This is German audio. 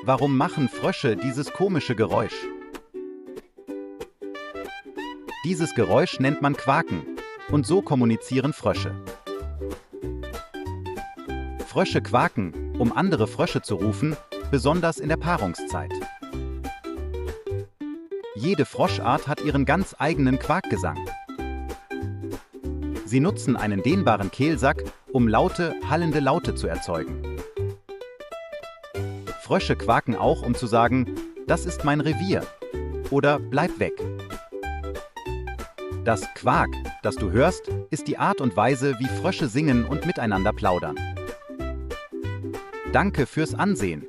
Warum machen Frösche dieses komische Geräusch? Dieses Geräusch nennt man Quaken, und so kommunizieren Frösche. Frösche quaken, um andere Frösche zu rufen, besonders in der Paarungszeit. Jede Froschart hat ihren ganz eigenen Quakgesang. Sie nutzen einen dehnbaren Kehlsack, um laute, hallende Laute zu erzeugen. Frösche quaken auch, um zu sagen, das ist mein Revier oder bleib weg. Das Quak, das du hörst, ist die Art und Weise, wie Frösche singen und miteinander plaudern. Danke fürs Ansehen.